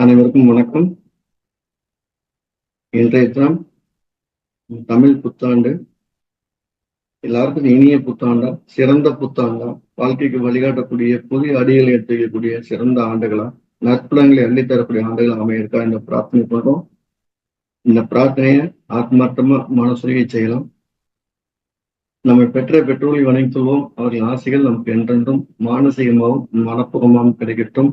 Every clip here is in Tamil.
அனைவருக்கும் வணக்கம். இன்றைய தினம் தமிழ் புத்தாண்டு. எல்லாருக்கும் இனிய புத்தாண்டா, சிறந்த புத்தாண்டா, வாழ்க்கைக்கு வழிகாட்டக்கூடிய புதிய அடிகளை எடுத்து வைக்கக்கூடிய சிறந்த ஆண்டுகளா, நற்புலங்களை அள்ளித்தரக்கூடிய ஆண்டுகளா அமையிருக்கா இந்த பிரார்த்தனை பண்றோம். இந்த பிரார்த்தனையை ஆத்மார்த்தமா மனசுருகி செய்யலாம். நம்மை பெற்ற பெற்றோர்களை வணங்கிக் கொள்வோம். அவர்கள் ஆசைகள் நமக்கு என்றென்றும் மானசீகமாகவும் மனப்பூர்வமாகவும் கிடைக்கட்டும்.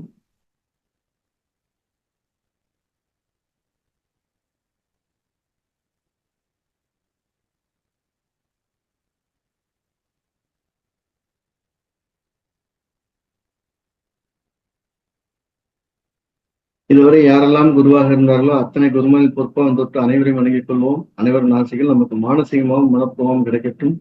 இதுவரை யாரெல்லாம் குருவாக இருந்தார்களோ அத்தனை குருமனில் பொறுப்பாக தொட்டு அனைவரையும் வணங்கிக் கொள்வோம். அனைவரின் ஆசைகள் நமக்கு மானசீகமாகவும் மனப்பூர்வமாகவும் கிடைக்கட்டும்.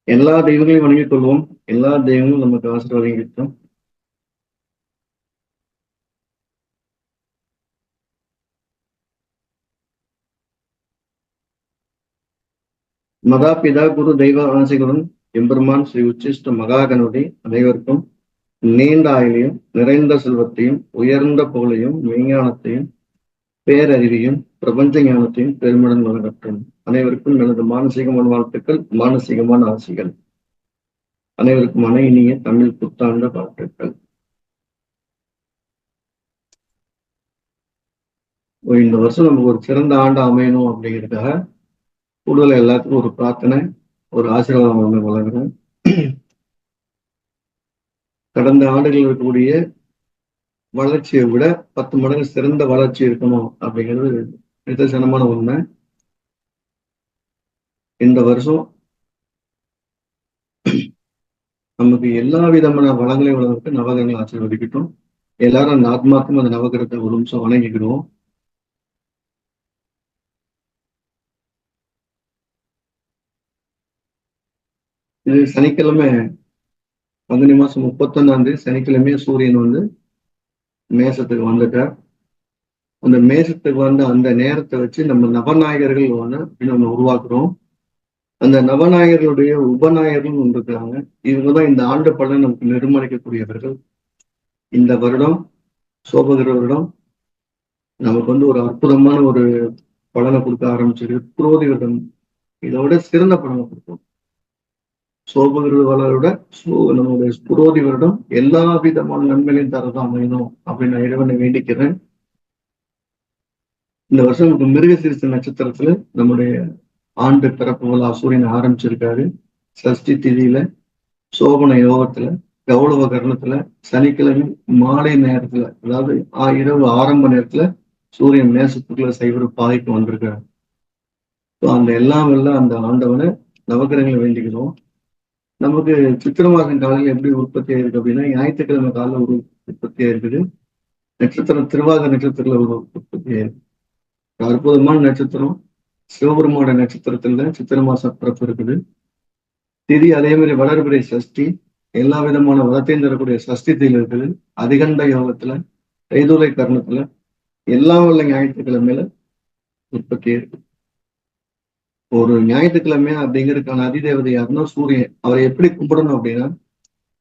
எல்லா தெய்வங்களையும் வணங்கிக் கொள்வோம். எல்லா தெய்வங்களும் நமக்கு ஆசீர்வாதம் கிடைக்கும். மகா பிதா குரு தெய்வ ஆசைகளுடன் எம்பெருமான் ஸ்ரீ உச்சிஷ்ட மகாகணபதி அனைவருக்கும் நீண்ட ஆயுளையும் நிறைந்த செல்வத்தையும் உயர்ந்த புகழையும் மெய்ஞானத்தையும் பேரறிவையும் பிரபஞ்ச ஞானத்தையும் பெருமிடன் வழங்கட்டும். அனைவருக்கும் எனது மானசீகமான வாழ்த்துக்கள், மானசீகமான ஆசைகள். அனைவருக்கும் இனிய தமிழ் புத்தாண்டு வாழ்த்துக்கள். இந்த வருஷம் நமக்கு ஒரு சிறந்த ஆண்டு அமையணும் அப்படிங்கிறதுக்காக கூடுதல் எல்லாத்துக்கும் ஒரு பிரார்த்தனை, ஒரு ஆசீர்வாதம் வந்து வழங்குறேன். கடந்த ஆண்டுகளில் இருக்கக்கூடிய வளர்ச்சியை விட 10 மடங்கு சிறந்த வளர்ச்சி இருக்கணும் அப்படிங்கிறது நிதர்சனமான உண்மை. இந்த வருஷம் நமக்கு எல்லா விதமான வளங்களையும் வளர்க்க நவகிரகங்கள் ஆசீர்வதிக்கட்டும். எல்லாரும் அந்த ஆத்மாக்கும் அந்த நவகிரகத்தை ஒரு நிமிஷம் வணங்கிக்கிடுவோம். இது சனிக்கிழமை பங்குனி மாசம் 31 சனிக்கிழமையே சூரியன் வந்து மேசத்துக்கு வந்துட்டார். அந்த மேசத்துக்கு வந்து அந்த நேரத்தை வச்சு நம்ம நவநாயகர்கள் இன்னொன்னு உருவாக்குறோம். அந்த நவநாயகர்களுடைய உபநாயகர்கள் ஒன்று இருக்கிறாங்க. இவங்கதான் இந்த ஆண்டு பலன் நமக்கு நிர்மாணிக்கக்கூடியவர்கள். இந்த வருடம் சோபகிர வருடம் நமக்கு வந்து ஒரு அற்புதமான ஒரு பலனை கொடுக்க ஆரம்பிச்சிருக்கு. புரோதி வருடம் இதோட சிறந்த பலனை கொடுக்கும். சோபகிருத வளரோட நம்மளுடைய புரோதி வருடம் எல்லா விதமான நன்மைகளையும் தரதான் அமையணும் அப்படின்னு நான் இறைவனை வேண்டிக்கிறேன். இந்த வருஷம் நமக்கு மிருகசீரிச நட்சத்திரத்துல நம்முடைய ஆண்டு பிறப்பு விழா சூரியன் ஆரம்பிச்சிருக்காரு. சஷ்டி திதியில சோபன யோகத்துல கௌரவ கரணத்துல சனிக்கிழமை மாலை நேரத்துல, அதாவது இரவு ஆரம்ப நேரத்துல சூரியன் மேசத்துக்குள்ள சைவர பாதைக்கு வந்திருக்காரு. அந்த எல்லாம் அந்த ஆண்டவனை நவகிரகங்களை வேண்டிக்கிறோம். நமக்கு சித்திரை மாதம் காலையில் எப்படி உற்பத்தி ஆயிருக்கு அப்படின்னா, ஞாயிற்றுக்கிழமை காலையில் ஒரு உற்பத்தி ஆயிருக்குது. நட்சத்திரம் திருவாக நட்சத்திரத்துல ஒரு உற்பத்தி ஆயிருக்கு. அற்புதமான நட்சத்திரம் சிவபெருமானோட நட்சத்திரத்துல சித்திரை மாசம் பிறப்பு இருக்குது. திதி அதே மாதிரி வளர்பிறை சஷ்டி, எல்லா விதமான வளத்தையும் தரக்கூடிய சஷ்டி திதியில் இருக்குது. அதிகண்ட யோகத்துல கைதூலை கர்ணத்துல எல்லாம் உள்ள ஞாயிற்றுக்கிழமையில உற்பத்தி இருக்கு. ஒரு ஞாயிற்றுக்கிழமை அப்படிங்கிறதுக்கான அதிதேவதை யாருன்னா சூரியன். அவரை எப்படி கும்பிடணும் அப்படின்னா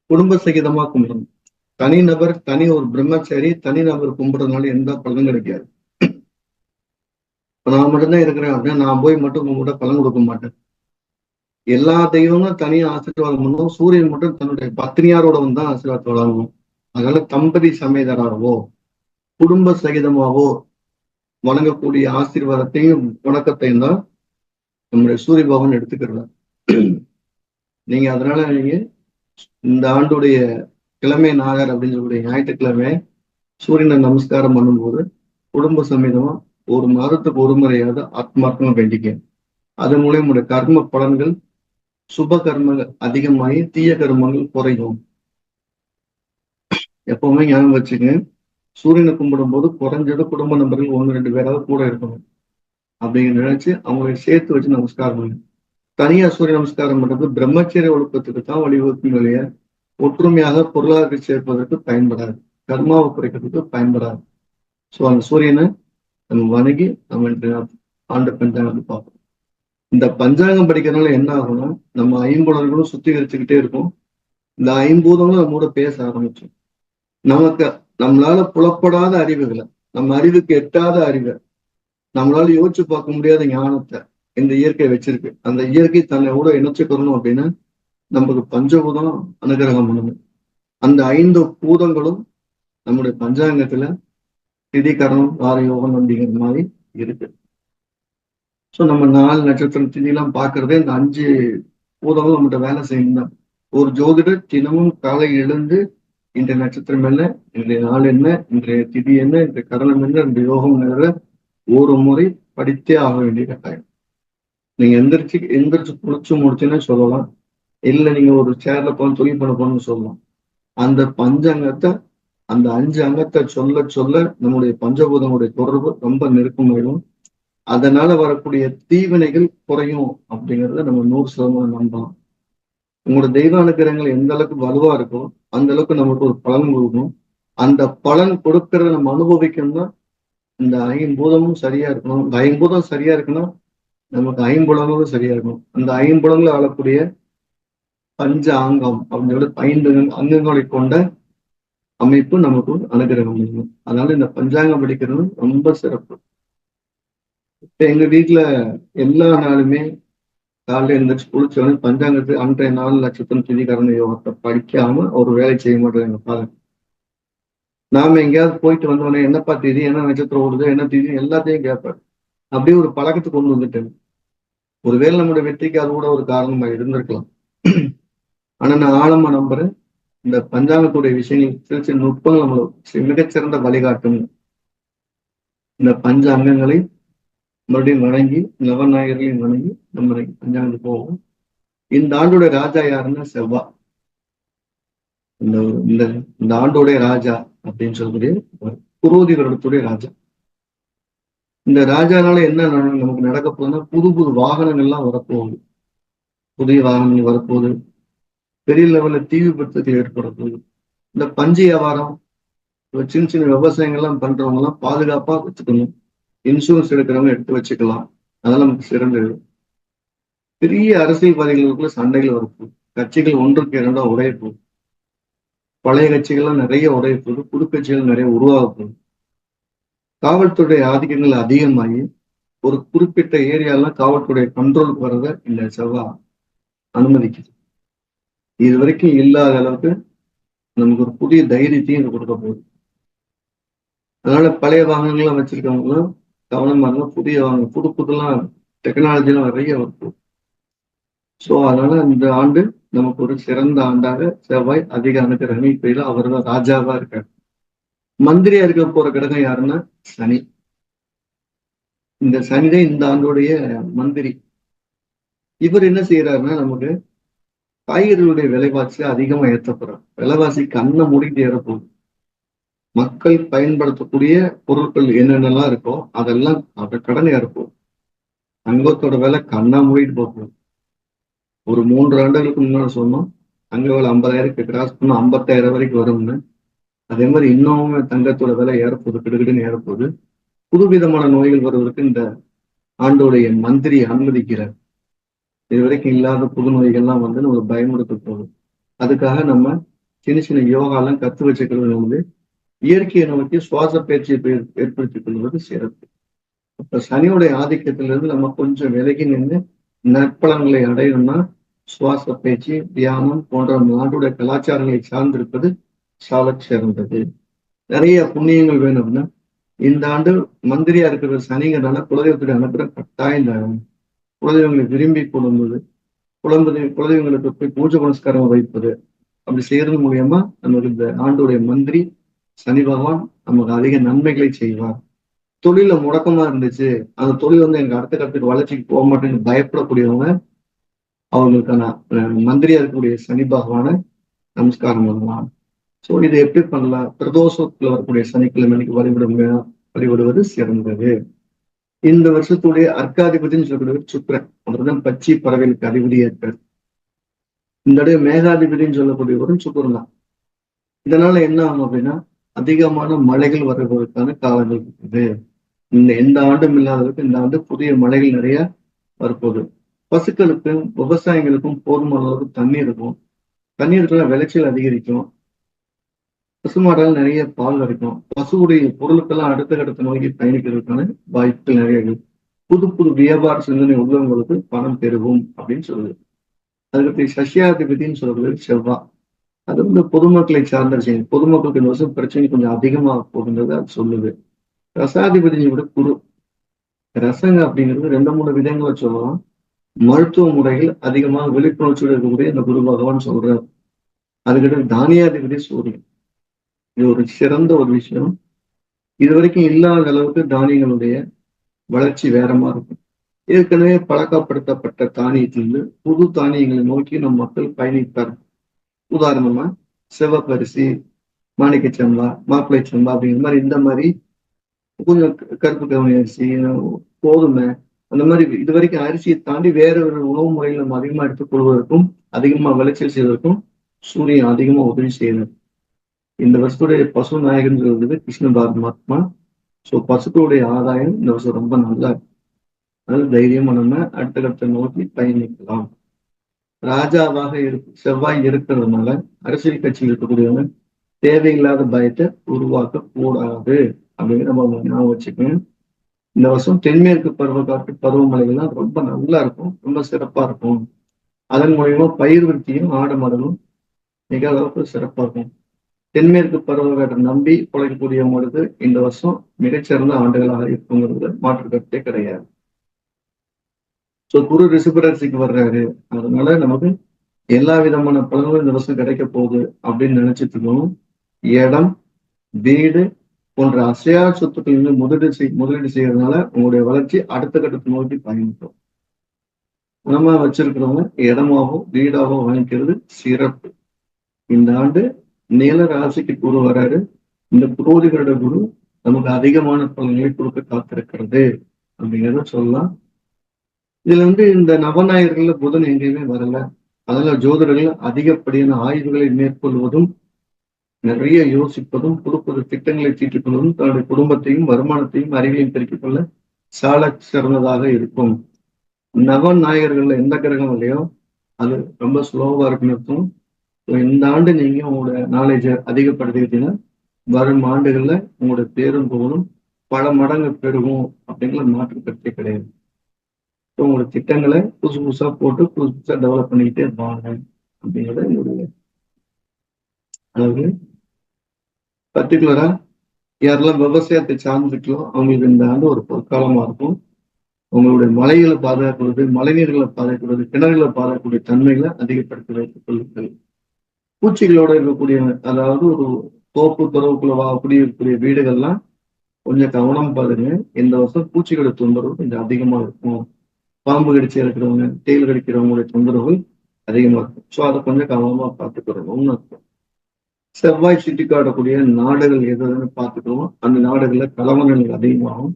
குடும்ப சகிதமா கும்பிடணும். தனிநபர் ஒரு பிரம்மச்சாரி தனிநபர் கும்பிடுறதுனால எந்த பலனும் கிடைக்காது. இப்ப நான் மட்டும்தான் இருக்கிறேன் அப்படின்னா நான் போய் மட்டும் கும்பிட பலன் கொடுக்க மாட்டேன். எல்லா தெய்வமும் தனியா ஆசீர்வாதம் பண்ணும். சூரியன் மட்டும் தன்னுடைய பத்னியாரோட தான் ஆசீர்வாதத்தை வழங்கும். அதனால தம்பதி சமேதராகவோ குடும்ப சகிதமாவோ வணங்கக்கூடிய ஆசீர்வாதத்தையும் வணக்கத்தையும் தான் நம்முடைய சூரிய பகவான் எடுத்துக்கிறார். நீங்க அதனால நீங்க இந்த ஆண்டுடைய கிழமை நாகர் அப்படின்னு சொல்லக்கூடிய ஞாயிற்றுக்கிழமை சூரியனை நமஸ்காரம் பண்ணும்போது குடும்ப சமேதமா ஒரு மாதத்துக்கு ஒரு முறையாவது ஆத்மார்த்தமா வேண்டிக்க. அதன் மூலம் உடைய கர்ம பலன்கள் சுப கர்மங்கள் அதிகமாகி தீய கர்மங்கள் குறையும். எப்பவுமே ஞாபகம் வச்சுங்க, சூரியனை கும்பிடும் போது குறைஞ்சது குடும்ப நபர்கள் 1-2 பேராவது கூட இருக்கணும் அப்படின்னு நினைச்சு அவங்களை சேர்த்து வச்சு நமஸ்காரம் பண்ணுங்க. தனியா சூரிய நமஸ்காரம் பண்றது பிரம்மச்சரிய ஒழுக்கத்துக்கு தான் வழிவகுக்கும் இல்லையா, ஒற்றுமையாக பொருளாதாரத்தை சேர்ப்பதற்கு பயன்படாது, கர்மாவை குறைக்கிறதுக்கு பயன்படாது. ஸோ அந்த சூரியனை நம்ம வணங்கி நம்ம ஆண்டு பெண்தான் பார்ப்போம். இந்த பஞ்சாங்கம் படிக்கிறதுனால என்ன ஆகும்னா, நம்ம ஐம்புலன்களும் சுத்திகரிச்சுக்கிட்டே இருக்கும். இந்த ஐம்பூதங்களும் நம்மோட பேச ஆரம்பிச்சோம். நமக்கு நம்மளால புலப்படாத அறிவுகளை, நம்ம அறிவுக்கு எட்டாத அறிவை, நம்மளால யோசிச்சு பார்க்க முடியாத ஞானத்தை இந்த இயற்கை வச்சிருக்கு. அந்த இயற்கை தன்னை கூட இணைச்சுக்கணும் அப்படின்னா நமக்கு பஞ்சபூதம் அனுகிரகம் பண்ணணும். அந்த 5 பூதங்களும் நம்முடைய பஞ்சாங்கத்துல திதிகரணம் வார யோகம் அப்படிங்கிற மாதிரி இருக்கு. ஸோ நம்ம 4 நட்சத்திரம் திதியெல்லாம் பார்க்கறதே இந்த 5 பூதங்களும் நம்மகிட்ட வேலை செய்யணும் தான். ஒரு ஜோதிடர் தினமும் காலை எழுந்து இன்றைய நட்சத்திரம் என்ன, இன்றைய நாள் என்ன, இன்றைய திதி என்ன, இன்றைய கரணம் என்ன, இந்த யோகம் நேர ஒரு முறை படித்தே ஆக வேண்டிய கட்டாயம். நீங்க எந்திரிச்சு குளிச்சு முடிச்சுன்னு சொல்லலாம். இல்ல நீங்க ஒரு சேர்ல போன தொழில் பண்ண போகணும்னு சொல்லலாம். அந்த பஞ்சங்கத்தை, அந்த 5 அங்கத்தை சொல்ல சொல்ல நம்முடைய பஞ்சபூதங்களுடைய தொடர்பு ரொம்ப நெருக்கமாயிடும். அதனால வரக்கூடிய தீவினைகள் குறையும் அப்படிங்கிறத நம்ம 100% நம்பலாம். உங்களோட தெய்வ அனுக்கிரகங்கள் எந்த அளவுக்கு வலுவா இருக்கோ அந்த அளவுக்கு நமக்கு ஒரு பலன் கொடுக்கும். அந்த பலன் கொடுக்கறத நம்ம அனுபவிக்கணும்னா இந்த 5 சரியா இருக்கணும். இந்த 5 சரியா இருக்குன்னா நமக்கு 5 சரியா இருக்கணும். அந்த 5 ஆளக்கூடிய பஞ்ச ஆங்கம் அப்படின்னு சொல்லி 5 அங்கங்களை கொண்ட அமைப்பு நமக்கு அனுகிரகம் பண்ணணும். அதனால இந்த பஞ்சாங்கம் படிக்கிறது ரொம்ப சிறப்பு. இப்ப எங்க வீட்டுல எல்லா நாளுமே காலையில எழுந்திரிச்சு குளிச்சவனே பஞ்சாங்கத்து அன்றைய நாள் நட்சத்திரம் திதிகரண யோகத்தை படிக்காம ஒரு வேலை செய்ய மாட்டோம் எங்க பாரு. நாம எங்கேயாவது போயிட்டு வந்தோடனே என்னப்பா திதி, என்ன நட்சத்திரம் ஓடுது, என்ன திதி எல்லாத்தையும் கேட்பாரு. அப்படியே ஒரு பழக்கத்துக்கு கொண்டு வந்துட்டேன். ஒருவேளை நம்முடைய வெற்றிக்கு அது கூட ஒரு காரணமா இருந்திருக்கலாம். ஆனா நான் ஆழமா நம்புறேன், இந்த பஞ்சாங்கத்துடைய விஷயங்கள் சிறு சிறு நுட்பங்கள் நம்மளை மிகச்சிறந்த வழிகாட்டும். இந்த பஞ்ச அங்கங்களை மறுபடியும் வணங்கி நவநாயகர்களையும் வணங்கி நம்ம பஞ்சாங்கத்துக்கு போவோம். இந்த ஆண்டோட ராஜா யாருன்னா செவ்வா. இந்த இந்த இந்த ஆண்டோடைய ராஜா அப்படின்னு சொல்லக்கூடிய குரோதி வருடத்துடைய ராஜா. இந்த ராஜானால என்ன நமக்கு நடக்க போகுதுன்னா புது புது வாகனங்கள்லாம் வரப்போகுது. புதிய வாகனங்கள் வரப்போகுது. பெரிய லெவல்ல தீ விபத்துகள் ஏற்பட போகுது. இந்த பஞ்சு வியாபாரம் சின்ன சின்ன விவசாயங்கள்லாம் பண்றவங்க எல்லாம் பாதுகாப்பா வச்சுக்கணும். இன்சூரன்ஸ் எடுக்கிறவங்க எடுத்து வச்சுக்கலாம். அதெல்லாம் நமக்கு சிறந்தது. பெரிய அரசியல்வாதிகளுக்குள்ள சண்டைகள் வரப்போகுது. கட்சிகள் ஒன்றுக்கு இரண்டா உடைய போகுது. பழைய கட்சிகள்லாம் நிறைய உடைய போகுது. புது கட்சிகள் நிறைய உருவாக போகுது. காவல்துறை ஆதிக்கங்கள் அதிகமாகி ஒரு குறிப்பிட்ட ஏரியாலாம் காவல்துறை கண்ட்ரோலுக்கு வர்றத இந்த செவ்வா அனுமதிக்குது. இது வரைக்கும் இல்லாத அளவுக்கு நமக்கு ஒரு புதிய தைரியத்தையும் இது கொடுக்க போகுது. அதனால பழைய வாகனங்கள்லாம் வச்சிருக்கவங்களும் கவனமா இருந்தா புதிய வாகனம் புது புதுலாம் டெக்னாலஜிலாம் நிறைய வருது. ஸோ அதனால இந்த ஆண்டு நமக்கு ஒரு சிறந்த ஆண்டாக செவ்வாய் அதிக அனுகிரகம். இப்ப அவர் தான் ராஜாவா இருக்காரு. மந்திரியா இருக்க போற கிரகம் யாருன்னா சனி. இந்த சனிதான் இந்த ஆண்டோடைய மந்திரி. இவர் என்ன செய்யறாருன்னா நமக்கு காய்கறிகளுடைய விலைவாசி அதிகமா ஏற்றப்படுறார். விலைவாசி கண்ணை மூடிட்டு ஏறப்போகுது. மக்கள் பயன்படுத்தக்கூடிய பொருட்கள் என்னென்னலாம் இருக்கோ அதெல்லாம் அதை கடன் ஏறப்போகுது. தங்கத்தோட விலை கண்ணா மூடிட்டு போகும். ஒரு 3 ஆண்டுகளுக்கு முன்னாடி சொன்னோம் தங்க விலை 50,000 கிராஸ் பண்ண 55,000 வரைக்கும் வரும்னு. அதே மாதிரி இன்னும் தங்கத்தோட விலை ஏறப்போகுது, கிடுகிடுன்னு ஏறப்போகுது. புதுவிதமான நோய்கள் வருவதற்கு இந்த ஆண்டோடைய மந்திரி அனுமதிக்கிறார். இது வரைக்கும் இல்லாத புது நோய்கள்லாம் வந்து நம்ம பயமுறுத்த போகுது. அதுக்காக நம்ம சின்ன சின்ன யோகாலாம் கத்து வச்சுக்கிறது வந்து இயற்கையை நோக்கி சுவாச பயிற்சியை ஏற்படுத்திக் கொள்வது சிறப்பு. இப்ப சனியுடைய ஆதிக்கத்திலிருந்து நம்ம கொஞ்சம் விலகி நின்று நற்பலன்களை அடையணும்னா சுவாச பயிற்சி, தியானம் போன்ற நாட்டுடைய கலாச்சாரங்களை சார்ந்திருப்பது சால சிறந்தது. நிறைய புண்ணியங்கள் வேணும்னா இந்த ஆண்டு மந்திரியா இருக்கிற சனிங்கிறனால குலதெய்வத்துடைய அனுப்புற கட்டாயம் தரும். குலதெய்வங்களை விரும்பி புலம்புது, குலதெய்வங்களுக்கு போய் பூஜை புனஸ்காரம் வைப்பது, அப்படி செய்யறது மூலியமா நமக்கு இந்த ஆண்டுடைய மந்திரி சனி பகவான் நமக்கு அதிக நன்மைகளை செய்வார். தொழில முடக்கமா இருந்துச்சு, அந்த தொழில் வந்து எனக்கு அடுத்த கட்டத்துக்கு வளர்ச்சிக்கு போக மாட்டேன்னு பயப்படக்கூடியவங்க அவங்களுக்கான மந்திரியா இருக்கக்கூடிய சனி பகவான நமஸ்காரம் பண்ணலாம். ஸோ இதை எப்படி பண்ணலாம்? பிரதோஷத்துல வரக்கூடிய சனிக்கிழமைக்கு வழிபடுவது சிறந்தது. இந்த வருஷத்துடைய அர்க்காதிபதினு சொல்லக்கூடிய சுக்கிரன், அவர்தான் பச்சை பறவைகளுக்கு அதிபதியா இருக்காரு. இந்த தடவை மேகாதிபதினு சொல்லக்கூடியவரும் சுக்கிரன் தான். இதனால என்ன ஆகும் அப்படின்னா அதிகமான மழைகள் வருவதற்கான காலங்கள் இருக்குது. எந்த ஆண்டும் இல்லாதவருக்கு இந்த ஆண்டு புதிய மழைகள் நிறைய வரப்போகுது. பசுக்களுக்கும் விவசாயிகளுக்கும் போதுமான அளவுக்கு தண்ணி இருக்கும். தண்ணி இருக்கிற விளைச்சல் அதிகரிக்கும். பசுமாடால் நிறைய பால் கிடைக்கும். பசுவுடைய பொருளுக்கெல்லாம் அடுத்த கட்டத்தை நோக்கி பயணிக்கிறதுக்கான வாய்ப்புகள் நிறைய இருக்கு. புது புது வியாபார சிந்தனை உள்ளவங்களுக்கு பணம் பெருகும் அப்படின்னு சொல்லுது. அதுக்கு சசியாதிபதினு சொல்றது செவ்வாய். அது பொதுமக்களை சார்ந்த விஷயம். பொதுமக்களுக்கு இந்த வருஷம் பிரச்சனை கொஞ்சம் அதிகமா போகின்றது அது சொல்லுது. ரசாதிபதியை விட குரு. ரசங்க அப்படிங்கிறது 2-3 விதங்களை சொல்லலாம். மருத்துவ முறைகள் அதிகமாக விழிப்புணர்ச்சியோடு இருக்கக்கூடிய இந்த குரு பகவான் சொல்றார். அதுக்கிட்ட தானியாதிபதி சூரியன். இது ஒரு சிறந்த ஒரு விஷயம். இது வரைக்கும் இல்லாத அளவுக்கு தானியங்களுடைய வளர்ச்சி வேற மாதிரி இருக்கும். ஏற்கனவே பழக்கப்படுத்தப்பட்ட தானியத்திலிருந்து புது தானியங்களை நோக்கி நம் மக்கள் பயணிப்பார். உதாரணமா சிவப்பரிசி, மாணிக்கச்சம்பா, மாப்பிள்ளை சம்பா அப்படிங்கிற மாதிரி இந்த மாதிரி கொஞ்சம் கருப்பு கவுனி அரிசி, கோதுமை, அந்த மாதிரி இது வரைக்கும் அரிசியை தாண்டி வேற ஒரு உணவு முறையில் நம்ம அதிகமா எடுத்துக்கொள்வதற்கும் அதிகமா விளைச்சல் செய்வதற்கும் சூரியன் அதிகமா உதவி செய்யணும். இந்த வருஷத்துடைய பசு நாயகன் சொல்றது கிருஷ்ண பரமாத்மா. ஸோ பசுக்களுடைய ஆதாயம் இந்த வருஷம் ரொம்ப நல்லா இருக்கு. அதாவது தைரியமா நம்ம அடுத்த கட்டத்தை நோக்கி பயணிக்கலாம். ராஜாவாக செவ்வாய் இருக்கிறதுனால அரசியல் கட்சியில் இருக்கக்கூடியவங்க தேவையில்லாத பயத்தை உருவாக்க கூடாது அப்படின்னு நம்ம ஞாபகம் வச்சுக்கணும். இந்த வருஷம் தென்மேற்கு பருவக்காற்று பருவமழைகள்லாம் ரொம்ப நல்லா இருக்கும், ரொம்ப சிறப்பா இருக்கும். அதன் மூலியமா பயிர் விருத்தியும் ஆடு மாடலும் மிக அளவுக்கு சிறப்பா இருக்கும். தென்மேற்கு பருவக்காற்றை நம்பி பிழைக்கக்கூடியவங்களுக்கு இந்த வருஷம் மிகச்சிறந்த ஆண்டுகளாக இருக்குங்கிறது மாற்று கருத்தே கிடையாது. ஸோ குரு ரிஷபராசிக்கு வர்றாரு. அதனால நமக்கு எல்லா விதமான பலன்களும் இந்த வருஷம் கிடைக்க போகுது அப்படின்னு நினைச்சிட்டு இருக்கணும். இடம், வீடு போன்ற அசையா சொத்துக்கள் முதலீடு செய்யறதுனால உங்களுடைய வளர்ச்சி அடுத்த கட்டத்தை நோக்கி பயணிக்கும். பணமா வச்சிருக்கிறவங்க இடமாகவும் வீடாகவும் வாங்கிக்கிறது சிறப்பு. இந்த ஆண்டு நில ராசிக்கு குரு வராரு. இந்த புரோதிகளோட குரு நமக்கு அதிகமான பலன்களை கொடுக்க காத்திருக்கிறது அப்படிங்கிறத சொல்லலாம். இதுல இந்த நவநாயகர்கள்ல புதன் எங்கேயுமே வரல. அதனால ஜோதிடர்கள் அதிகப்படியான ஆய்வுகளை மேற்கொள்வதும் நிறைய யோசிப்பதும் புது புது திட்டங்களை தீட்டிக் கொள்வதும் தன்னுடைய குடும்பத்தையும் வருமானத்தையும் அறிவையும் பெருக்கிக் கொள்ள சால சிறந்ததாக இருக்கும். நவநாயகர்கள்ல எந்த கிரகம் இல்லையோ அது ரொம்ப ஸ்லோவா இருக்குன்னு அர்த்தம். இந்த ஆண்டு நீங்க உங்களோட நாலேஜ அதிகப்படுத்திக்கிட்டீங்கன்னா வரும் ஆண்டுகள்ல உங்களோட பேரும் புகழும் பல மடங்கு பெருகும் அப்படிங்கிற மாற்று கருத்தே கிடையாது. உங்களோட திட்டங்களை புதுசு புதுசா போட்டு புதுசு புதுசா டெவலப் பண்ணிக்கிட்டே வாங்க அப்படிங்கிறத என்னுடைய அதாவது பர்டிகுலரா யாரெல்லாம் விவசாயத்தை சார்ந்துருக்கோ அவங்களுக்கு இந்த ஆண்டு ஒரு பொற்காலமா இருக்கும். உங்களுடைய மலைகளை பாதுகாக்கிறது, மழைநீர்களை பாதுகாக்கிறது, கிணறுகளை பாதுகாக்கக்கூடிய தன்மைகளை அதிகப்படுத்தி வைத்துக் கொள்ளுங்கள். பூச்சிகளோட இருக்கக்கூடிய அதாவது ஒரு தோப்பு துறவுக்குள்ள குடியிருக்கக்கூடிய வீடுகள்லாம் கொஞ்சம் கவனம் பாருங்க. இந்த வருஷம் பூச்சிகளோட தொந்தரவு கொஞ்சம் அதிகமா இருக்கும். பாம்பு கடிச்சு இருக்கிறவங்க, தேல் கடிக்கிறவங்களுடைய தொந்தரவுகள் அதிகமா இருக்கும். ஸோ அதை கொஞ்சம் கவனமா பார்த்துக்கிறோம்னு இருக்கும். செவ்வாய் சுட்டி காட்டக்கூடிய நாடுகள் எதுன்னு பார்த்துக்கிறோம். அந்த நாடுகள்ல கலவரங்கள் அதிகமாகும்.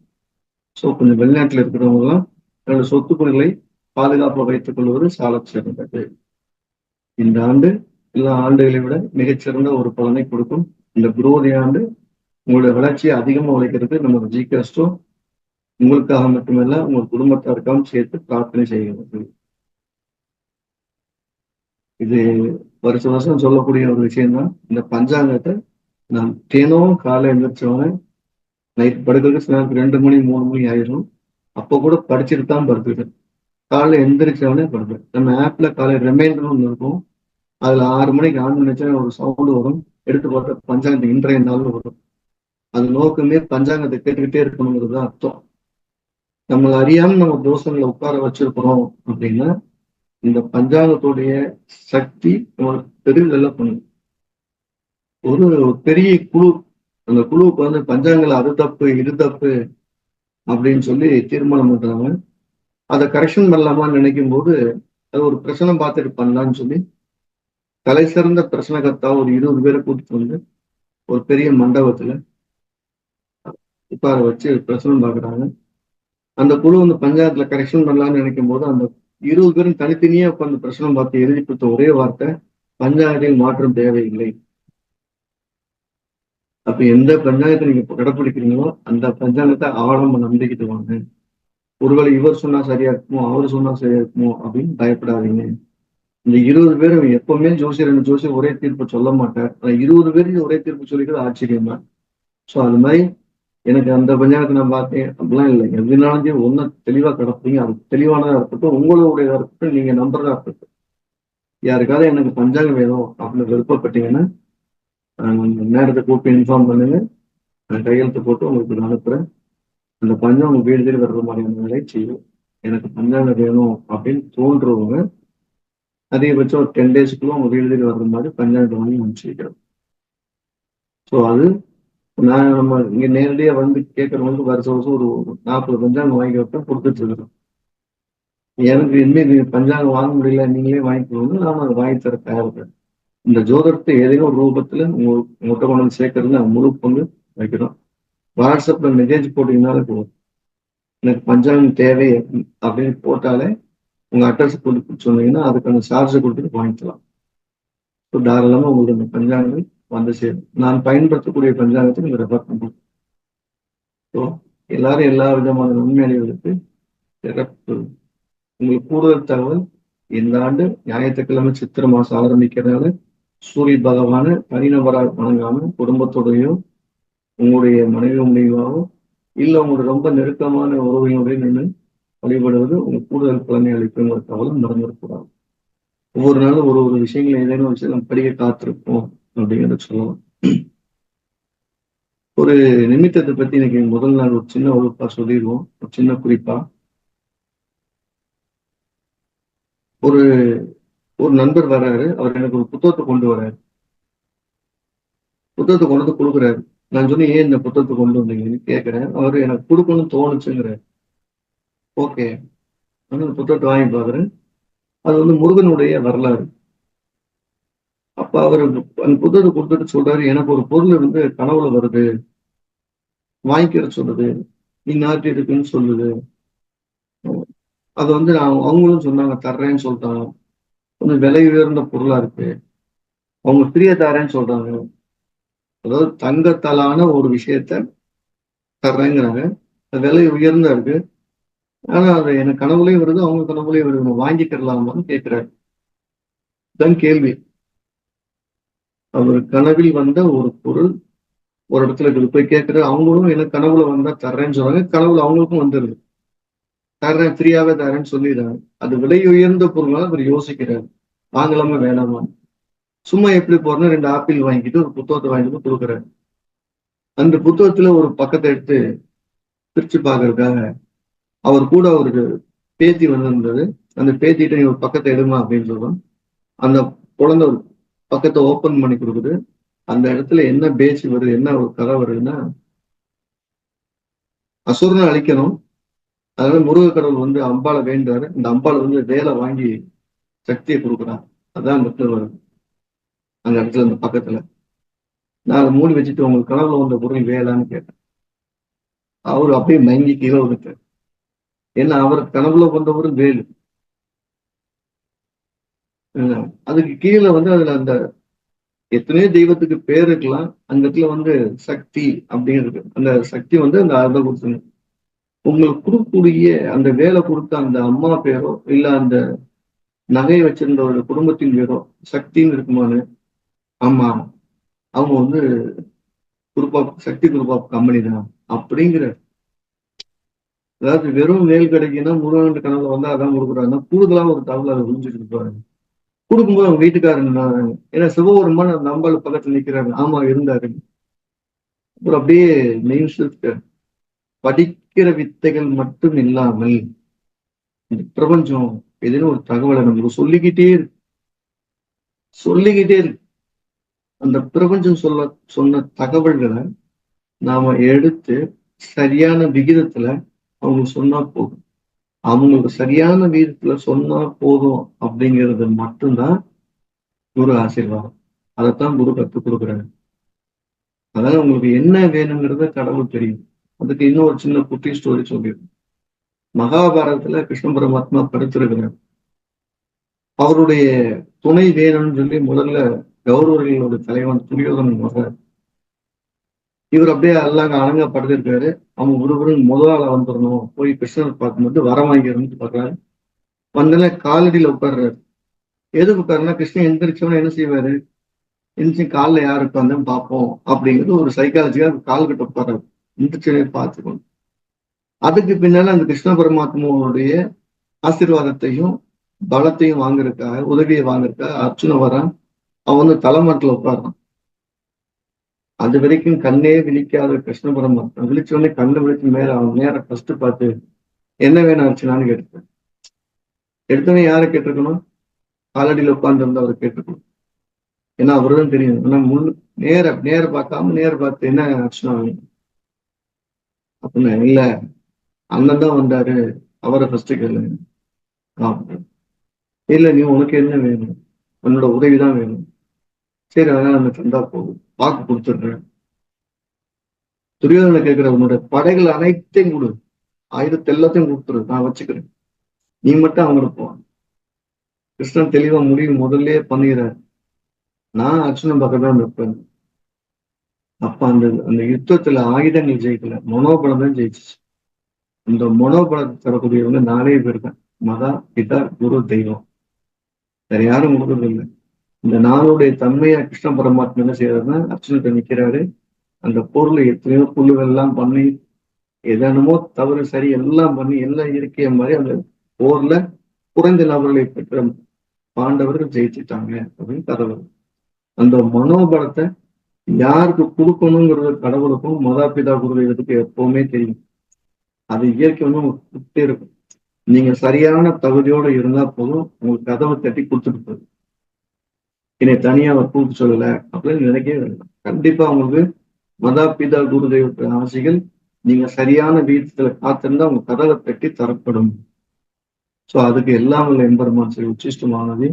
ஸோ கொஞ்சம் வெளிநாட்டுல இருக்கிறவங்க எல்லாம் தன்னோட சொத்துக்களை பாதுகாப்பாக வைத்துக் கொள்வது சால சிறந்தது. இந்த ஆண்டு எல்லா ஆண்டுகளை விட மிகச்சிறந்த ஒரு பலனை கொடுக்கும். இந்த குரோதி ஆண்டு உங்களுடைய வளர்ச்சியை அதிகமா உழைக்கிறது நம்ம ஜிகாஸ்டோ உங்களுக்காக மட்டுமல்ல உங்கள் குடும்பத்தாருக்காகவும் சேர்த்து பிரார்த்தனை செய்கிறது. இது வருஷம் சொல்லக்கூடிய ஒரு விஷயம்தான். இந்த பஞ்சாங்கத்தை நான் தினமும் காலை எழுந்திரிச்சவங்க நைட் படுக்கிறதுக்கு சில 2 மணி 3 மணி ஆயிரும். அப்போ கூட படிச்சுட்டு தான் படுத்துக்கிறேன். காலைல எந்திரிச்சவனே படுப்பேன். நம்ம ஆப்ல காலை ரிமைண்டர் ஒன்று இருக்கும். அதுல 6 மணிக்கு ஆன் பண்ணிச்சா ஒரு சவுண்டு வரும். எடுத்து போட்ட பஞ்சாங்கத்தை இன்றைய நாள் வரும். அது நோக்கமே பஞ்சாங்கத்தை கேட்டுக்கிட்டே இருக்கணுங்கிறது அர்த்தம். நம்மளை அறியாம நம்ம தோஷங்களை உட்கார வச்சிருக்கிறோம் அப்படின்னா இந்த பஞ்சாங்கத்துடைய சக்தி நம்மளுக்கு பெரிய பண்ணும். ஒரு பெரிய குழு, அந்த குழுவுக்கு பஞ்சாங்கல அது தப்பு இது தப்பு அப்படின்னு சொல்லி தீர்மானம் பண்றாங்க. அதை கரெக்ஷன் பண்ணலாமான்னு நினைக்கும் போது அது ஒரு பிரச்சனை பார்த்துட்டு பண்ணலான்னு சொல்லி தலை சிறந்த பிரச்சனைகர்த்தா ஒரு 20 பேரை கூட்டிட்டு ஒரு பெரிய மண்டபத்துல உட்கார வச்சு பிரச்சனை பார்க்குறாங்க. அந்த குழு பஞ்சாயத்துல கரெக்ஷன் பண்ணலாம்னு நினைக்கும் போது அந்த 20 பேரும் தனித்தனியா உட்காந்து பிரச்சனை பார்த்து எழுதி கொடுத்த ஒரே வார்த்தை பஞ்சாயத்தில் மாற்றம் தேவையில்லை. அப்ப எந்த பஞ்சாயத்தை நீங்க கடைப்பிடிக்கிறீங்களோ அந்த பஞ்சாயத்தை ஆழமா நம்பிக்கிட்டு வாங்க. ஒருவேளை இவர் சொன்னா சரியா இருக்குமோ, அவர் சொன்னா சரியா இருக்குமோ அப்படின்னு பயப்படாதீங்க. இந்த 20 பேரும் எப்பவுமே ஜோசியர் ஒரே தீர்ப்பு சொல்ல மாட்டார். 20 பேருக்கு ஒரே தீர்ப்பு சொல்லிக்கிறது ஆச்சரியம் தான். ஸோ அது மாதிரி எனக்கு அந்த பஞ்சாங்கத்தை நான் பார்த்தேன் அப்படிலாம் இல்லை. எதுனாலும் ஒன்றை தெளிவா கிடப்பீங்க. அது தெளிவானதா இருக்கட்டும், உங்களுடையதா இருக்கட்டும், நீங்க நம்புறதா இருக்கட்டும். யாருக்காவது எனக்கு பஞ்சாங்கம் வேணும் அப்படின்னு விருப்பப்பட்டீங்கன்னா நேரத்தை கூப்பிட்டு இன்ஃபார்ம் பண்ணுங்க. நான் கையெழுத்து போட்டு உங்களுக்கு நான் அனுப்புறேன். அந்த பஞ்சாங்கம் உங்க வீடு தேடி வர்ற மாதிரியான வேலையை செய்யும். எனக்கு பஞ்சாங்கம் வேணும் அப்படின்னு தோன்றவங்க அதிகபட்சம் ஒரு 10 டேஸ்க்குள்ள உங்க வீடு தேடி வர்ற மாதிரி பஞ்சாங்கத்தை வாங்கி அனுப்பிச்சு வைக்கிறோம். ஸோ அது நம்ம இங்க நேரடியா வந்து கேட்கறவங்களுக்கு வருஷம் வருஷம் ஒரு 40 பஞ்சாங்கம் வாங்கி வைப்பேன், கொடுத்துட்டு இருக்கிறோம். எனக்கு இனிமேல் நீங்க பஞ்சாங்கம் வாங்க முடியல, நீங்களே வாங்கிக்கணும்னு நான் அதை வாங்கி தர தயாரிப்பேன். இந்த ஜோதிடத்தை ஏதேனும் ஒரு ரூபத்துல உங்கள்கிட்ட கொண்டு வந்து சேர்க்கறதுல முழு பங்கு வைக்கிறோம். வாட்ஸ்அப்ல மெசேஜ் போட்டீங்கன்னாலே போதும், எனக்கு பஞ்சாங்கம் தேவை அப்படின்னு போட்டாலே உங்க அட்ரஸ் கொடுத்து சொன்னீங்கன்னா அதுக்கான சார்ஜை கொடுத்துட்டு வாங்கிக்கலாம். ஸோ தாராளமா உங்களுக்கு அந்த பஞ்சாங்கங்கள் வந்து சேரும். நான் பயன்படுத்தக்கூடிய பஞ்சாங்கத்தை நீங்க ரெஃபர் பண்ணுறோம். ஸோ எல்லாரும் எல்லா விதமான நன்மை அடைவதற்கு சிறப்பு. உங்களுக்கு கூடுதல் தகவல், இந்த ஆண்டு ஞாயிற்றுக்கிழமை சித்திரை மாசம் ஆரம்பிக்கிறதுனால சூரிய பகவான தனிநபராக வணங்காம குடும்பத்தோடையோ உங்களுடைய மனைவி முடிவாவோ இல்லை உங்களுடைய ரொம்ப நெருக்கமான உறவினருடைய நின்று வழிபடுவது உங்களுக்கு கூடுதல் பலனை அளிக்குங்கிற தகவலும் மறந்துடக்கூடாது. ஒவ்வொரு நாளும் ஒரு ஒரு விஷயங்களை ஏதேனும் வச்சு நம்ம படிக்க காத்திருப்போம் அப்படிங்கிறத சொல்லலாம். ஒரு நிமித்தத்தை பத்தி இன்னைக்கு முதல் நாள் ஒரு சின்ன வகுப்பா சொல்லிடுவோம். ஒரு சின்ன குறிப்பா, ஒரு ஒரு நண்பர் வர்றாரு. அவர் எனக்கு ஒரு புத்தகத்தை கொண்டு வர்றாரு. புத்தகத்தை கொண்டு வந்து கொடுக்குறாரு. நான் சொன்னேன், ஏன் இந்த புத்தகத்தை கொண்டு வந்தீங்கன்னு கேட்கிறேன். அவரு எனக்கு கொடுக்கணும்னு தோணுச்சுங்கிறார். ஓகே, அந்த புத்தகத்தை வாங்கி பாக்குறேன். அது வந்து முருகனுடைய வரலாறு. அப்ப அவர் அந்த புத்தகத்தை கொடுத்துட்டு சொல்றாரு, எனக்கு ஒரு பொருள் வந்து கனவுல வருது, வாங்கிக்கிற சொல்லுது, நீ நாட்டி இருக்குன்னு சொல்லுது. அது வந்து அவங்களும் சொன்னாங்க தர்றேன்னு சொல்லிட்டாங்க. கொஞ்சம் விலை உயர்ந்த பொருளா இருக்கு, அவங்க ஃப்ரீயா தரேன்னு சொல்றாங்க. அதாவது தங்கத்தாலான ஒரு விஷயத்த தர்றேங்கிறாங்க. விலை உயர்ந்தா இருக்கு. ஆனா அது எனக்கு கனவுலயும் வருது, அவங்க கனவுலயும் வருது, வாங்கிக்கிறலாமான்னு கேட்கிறாரு. தான் கேள்வி. அவர் கனவில் வந்த ஒரு பொருள் ஒரு இடத்துல போய் கேட்கிற, அவங்களும் எனக்கு கனவுல வந்தா தர்றேன்னு சொல்றாங்க. கனவுல அவங்களுக்கும் வந்துருது, தர்றேன் ஃப்ரீயாவே தரேன்னு சொல்லிடுறாங்க. அது விலை உயர்ந்த பொருளால அவர் யோசிக்கிறாரு, வாங்கலாமா வேணாமா. சும்மா எப்படி போறேன்னா 2 ஆப்பிள் வாங்கிட்டு ஒரு புத்தகத்தை வாங்கிட்டு கொடுக்குறாரு. அந்த புத்தகத்துல ஒரு பக்கத்தை எடுத்து பிரிச்சு பாக்குறதுக்காக அவர் கூட அவருக்கு பேத்தி வந்திருந்தது. அந்த பேத்திட்ட நீ ஒரு பக்கத்தை எடுமா அப்படின்னு சொல்றோம். அந்த குழந்தை ஒரு பக்கத்தை ஓபன் பண்ணி கொடுக்குது. அந்த இடத்துல என்ன பேச்சு வருது, என்ன ஒரு கதை வருதுன்னா, அசுரனை அழிக்கணும், அதனால முருக கடவுள் வந்து அம்பாளை வேண்டாரு. இந்த அம்பாளை வந்து வேலை வாங்கி சக்தியை கொடுக்குறான். அதான் அந்த இடத்துல வருது. அந்த இடத்துல அந்த பக்கத்துல நான் அதை மூடி வச்சுட்டு உங்களுக்கு கனவுல வந்த பொருள் வேளான்னு கேட்டேன். அவரு அப்படியே மயங்கி கீழே விட்டார். ஏன்னா அவர் கனவுல வந்த பொருள் வேலு. அதுக்கு கீழே வந்து அதுல அந்த எத்தனையோ தெய்வத்துக்கு பேர் இருக்கலாம், அந்த இடத்துல வந்து சக்தி அப்படிங்கிறது, அந்த சக்தி வந்து அந்த அதை கொடுத்துங்க. உங்களுக்கு கொடுக்கக்கூடிய அந்த வேலை கொடுத்த அந்த அம்மா பேரோ இல்ல அந்த நகையை வச்சிருந்தவரோட குடும்பத்தின் பேரோ சக்தின்னு இருக்குமான்னு. ஆமா, அவங்க வந்து group of Sakthi group of company தான் அப்படிங்கிற. அதாவது வெறும் வேல் கிடைக்குன்னா முருகன் கனவுல வந்து அதான் கொடுக்குறாங்கன்னா கூடுதலா ஒரு தகவல் அதை புரிஞ்சுட்டு இருப்பாரு. கொடுக்கும்போது அவங்க வீட்டுக்காரங்க, ஏன்னா சிவபெருமான் அந்த அம்பாள் பக்கத்துல நிக்கிறாரு. ஆமா இருந்தாரு. அப்புறம் அப்படியே மெயின் ஷிஃப்ட். படிக்கிற வித்தைகள் மட்டும் இல்லாமல் இந்த பிரபஞ்சம் ஏதேனும் ஒரு தகவலை நமக்கு சொல்லிக்கிட்டே இருக்கு. அந்த பிரபஞ்சம் சொன்ன தகவல்களை நாம எடுத்து சரியான விகிதத்துல அவங்க சொன்னா போதும். அவங்களுக்கு சரியான விகிதத்துல சொன்னா போதும் அப்படிங்கிறது மட்டும்தான் குரு ஆசீர்வாதம். அதைத்தான் குரு கற்றுக் கொடுக்குறாங்க. அதனால உங்களுக்கு என்ன வேணுங்கிறத கடவுள் தெரியும். அதுக்கு இன்னும் ஒரு சின்ன குட்டி ஸ்டோரி சொல்லிடும். மகாபாரதத்துல கிருஷ்ண பரமாத்மா படுத்திருக்கிறார். அவருடைய துணை வேணும்னு சொல்லி முதல்ல கௌரவர்களோட தலைவன் துரியோதனன் வர்றார். இவர் அப்படியே எல்லாம் அலங்கா படுத்திருக்காரு. அவங்க ஒருவரும் முதலாள வந்துடணும், போய் கிருஷ்ணர் பார்க்கும்போது வரம் வாங்கிடணும்னு பாக்குறாரு. வந்தால காலடியில உட்கார்றாரு. எதுக்கு உட்காருன்னா கிருஷ்ணன் எந்திரிச்சவன என்ன செய்வாரு, எந்திரிச்சு காலில் யார் உட்கார்ந்தேன்னு பார்ப்போம் அப்படிங்கிறது ஒரு சைக்காலஜியா கால் கிட்ட உட்கார்றாரு. எந்திரிச்சவனே பார்த்துக்கணும். அதுக்கு பின்னால அந்த கிருஷ்ண பரமாத்மாவுடைய ஆசீர்வாதத்தையும் பலத்தையும் வாங்குறதுக்காக, உதவியை வாங்குறதுக்காக அர்ஜுன வரான். அவன் வந்து தலைமரத்துல உட்கார்றான். அது வரைக்கும் கண்ணே விழிக்காத கிருஷ்ண பரமாத்மா விழிச்ச உடனே கண்ணை விழிச்சு மேல அவன் நேரம் ஃபர்ஸ்ட் பார்த்து என்ன வேணும் அர்ச்சனான்னு கேட்டுப்பேன். எடுத்தவனே யாரை கேட்டிருக்கணும்? காலடியில் உட்கார்ந்து இருந்து அவரை கேட்டிருக்கணும். ஏன்னா அவருதான் தெரியும். ஆனா நேர பார்க்காம நேர பார்த்து என்ன அர்ச்சனா வேணும் அப்படின்னா, இல்ல அண்ணன் தான் வந்தாரு, அவரை ஃபர்ஸ்ட் கேளு. இல்ல நீ உனக்கு என்ன வேணும்? உன்னோட உதவிதான் வேணும். சரி அதனால நம்ம தந்தா போகும், வாக்கு கொடுத்துடுறேன். துரியோதனை கேட்கிற உன்னோட படைகள் அனைத்தையும் கொடு, ஆயுதத்தை எல்லாத்தையும் கொடுத்துரு, நான் வச்சுக்கிறேன், நீ மட்டும் அவங்களுக்கு போ. கிருஷ்ணன் தெளிவா முடிவு முதல்ல பண்ணிடுறாரு. நான் அர்ஜுனன் பக்கம் தான் நிற்பேன். அப்ப அந்த அந்த யுத்தத்துல ஆயுதங்கள் ஜெயிக்கல, மனோபலம் தான் ஜெயிச்சிச்சு. இந்த மனோபலத்தை தரக்கூடியவங்க 4 பேர் தான். மதா, பிதா, குரு, தெய்வம். வேற யாரும் கொடுக்கறது இல்லை. இந்த நாளுடைய தன்மையா கிருஷ்ண பரமாத்மா என்ன செய்யறாருன்னா அர்ஜுனத்தை நிக்கிறாரு. அந்த பொருளை எத்தனையோ புல்லுகள் எல்லாம் பண்ணி, எதனமோ தவறு சரி எல்லாம் பண்ணி எல்லாம் இயற்கைய மாதிரி அந்த போர்ல குறைந்த நபர்களை பெற்ற பாண்டவர்கள் ஜெயிச்சுட்டாங்க அப்படின்னு கதை வரும். அந்த மனோபலத்தை யாருக்கு கொடுக்கணுங்கிறது கடவுளுக்கும் மதாபிதா குருதெய்வத்துக்கு எப்பவுமே தெரியும். அது இயற்கை வந்து இருக்கும். நீங்க சரியான தகுதியோட இருந்தா போதும், உங்களுக்கு கதவை தட்டி கொடுத்துட்டு போகுது. என்னை தனியா அவர் கூப்பிட்டு சொல்லல அப்படின்னு நினைக்கவே வேண்டாம். கண்டிப்பா உங்களுக்கு மதாபிதா குருதெய்வத்தின் ஆசைகள் நீங்க சரியான வீதத்துல காத்திருந்தா உங்க கதவை தட்டி தரப்படும். சோ அதுக்கு எல்லாம் உள்ள எம்பெருமான் ஸ்ரீ உச்சிஷ்டமானது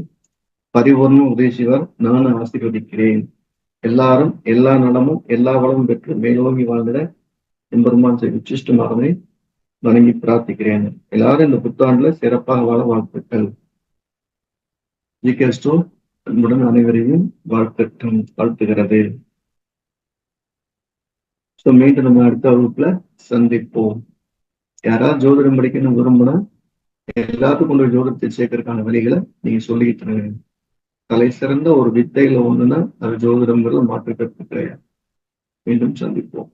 பரிபூர்ணம் உதயசிவர் நானும் ஆசீர்வதிக்கிறேன். எல்லாரும் எல்லா நலமும் எல்லா வளமும் பெற்று மேலோங்கி வாழ்ந்திட எம்பெருமான் ஸ்ரீ உச்சிஷ்டமானதை வணங்கி பிரார்த்திக்கிறேன். எல்லாரும் இந்த புத்தாண்டுல சிறப்பாக வாழ வாழ்த்துக்கள். ஜிகேஸ்டோ அன்புடன் அனைவரையும் வாழ்த்துகிறது. ஸோ மீண்டும் நம்ம அடுத்த வகுப்புல சந்திப்போம். யாராவது ஜோதிடம் படிக்கணும் விரும்பினா எல்லாத்துக்கும் கொண்டு ஜோதிடத்தை சேர்க்கறதுக்கான வழிகளை நீங்க சொல்லிக்கிட்டு தலை சிறந்த ஒரு வித்தையில ஒண்ணுன்னா அது ஜோதிடம்ங்கிறது மாற்று கருத்து கிடையாது. மீண்டும் சந்திப்போம்.